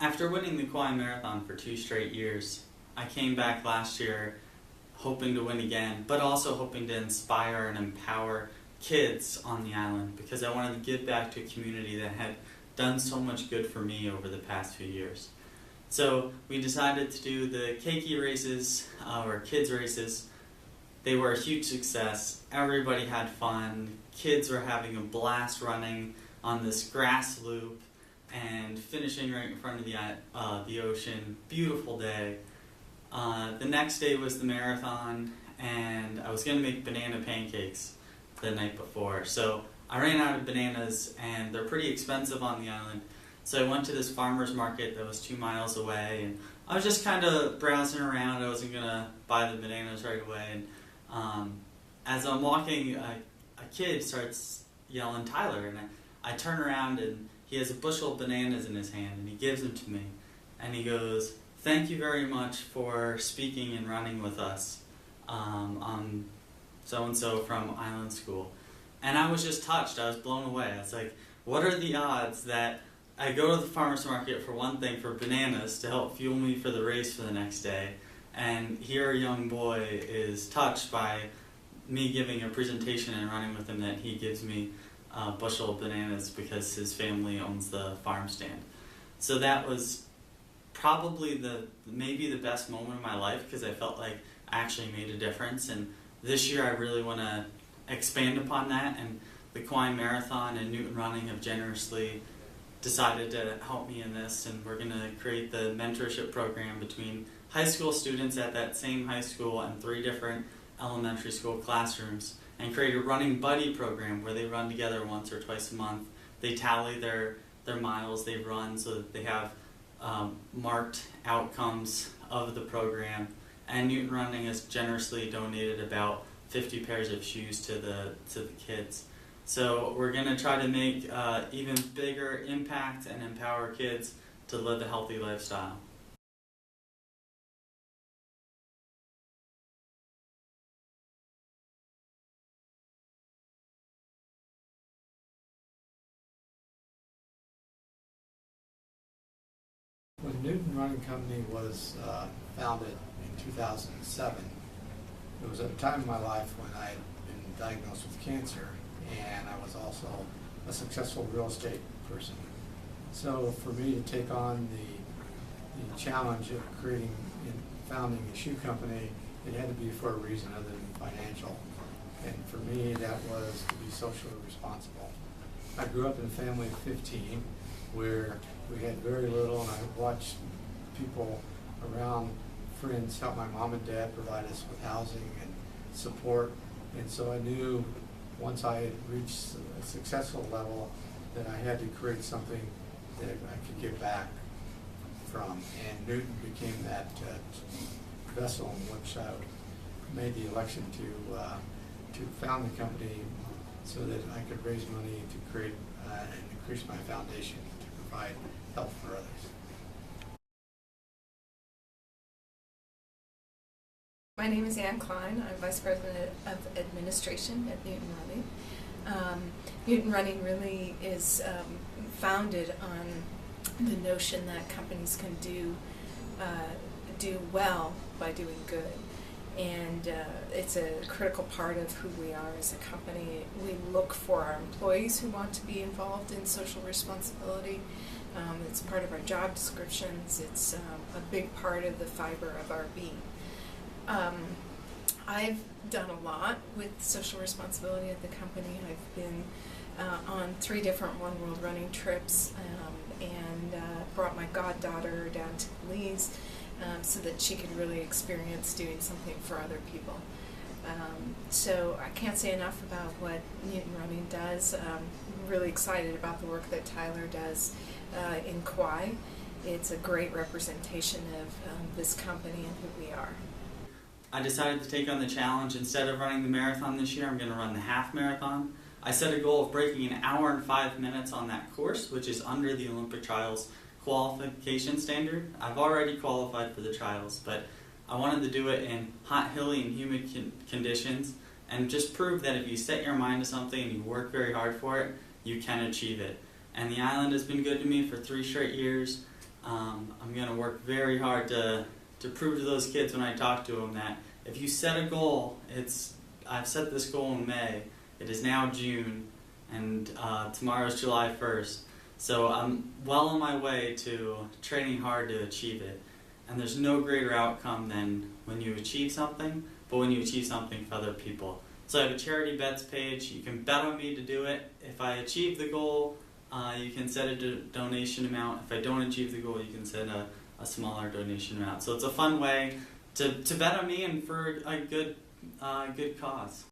After winning the Kauai Marathon for 2 straight years, I came back last year hoping to win again, but also hoping to inspire and empower kids on the island because I wanted to give back to a community that had done so much good for me over the past few years. So we decided to do the keiki races, or kids races. They were a huge success. Everybody had fun. Kids were having a blast running on this grass loop and finishing right in front of the ocean. Beautiful day. The next day was the marathon, and I was going to make banana pancakes the night before. So I ran out of bananas, and they're pretty expensive on the island. So I went to this farmer's market that was 2 miles away, and I was just kind of browsing around. I wasn't going to buy the bananas right away. And as I'm walking, a kid starts yelling, "Tyler," and I turn around, and he has a bushel of bananas in his hand, and he gives them to me. And he goes, "Thank you very much for speaking and running with us. I'm so-and-so from Island School." And I was just touched. I was blown away. I was like, what are the odds that I go to the farmer's market for one thing, for bananas to help fuel me for the race for the next day, and here a young boy is touched by me giving a presentation and running with him that he gives me a bushel of bananas because his family owns the farm stand. So that was probably maybe the best moment of my life because I felt like I actually made a difference. And this year I really want to expand upon that, and the Kauai Marathon and Newton Running have generously decided to help me in this, and we're going to create the mentorship program between high school students at that same high school and 3 different elementary school classrooms, and create a running buddy program where they run together once or twice a month. They tally their miles they've run so that they have marked outcomes of the program. And Newton Running has generously donated about 50 pairs of shoes to the kids. So we're going to try to make even bigger impact and empower kids to live a healthy lifestyle. When Newton Running Company was founded in 2007, it was at a time in my life when I had been diagnosed with cancer, and I was also a successful real estate person. So for me to take on the challenge of creating and founding a shoe company, it had to be for a reason other than financial. And for me, that was to be socially responsible. I grew up in a family of 15 where we had very little, and I watched people around, friends, help my mom and dad provide us with housing and support. And so I knew once I had reached a successful level that I had to create something that I could give back from. And Newton became that vessel in which I made the election to found the company so that I could raise money to create and increase my foundation to provide help for others. My name is Ann Klein. I'm Vice President of Administration at Newton Running. Newton Running really is founded on the notion that companies can do well by doing good. And it's a critical part of who we are as a company. We look for our employees who want to be involved in social responsibility. It's part of our job descriptions. It's a big part of the fiber of our being. I've done a lot with social responsibility at the company. I've been on 3 different One World Running trips and brought my goddaughter down to Belize so that she could really experience doing something for other people. So I can't say enough about what Newton Running does. I'm really excited about the work that Tyler does in Kauai. It's a great representation of this company and who we are. I decided to take on the challenge. Instead of running the marathon this year, I'm going to run the half marathon. I set a goal of breaking 1 hour and 5 minutes on that course, which is under the Olympic trials qualification standard. I've already qualified for the trials, but I wanted to do it in hot, hilly, and humid conditions and just prove that if you set your mind to something and you work very hard for it, you can achieve it. And the island has been good to me for 3 straight years. I'm going to work very hard to prove to those kids when I talk to them that if you set a goal, I've set this goal in May, it is now June, and tomorrow's July 1st. So I'm well on my way to training hard to achieve it. And there's no greater outcome than when you achieve something, but when you achieve something for other people. So I have a charity bets page. You can bet on me to do it. If I achieve the goal, you can set a donation amount. If I don't achieve the goal, you can set a smaller donation amount. So it's a fun way to bet on me and for a good cause.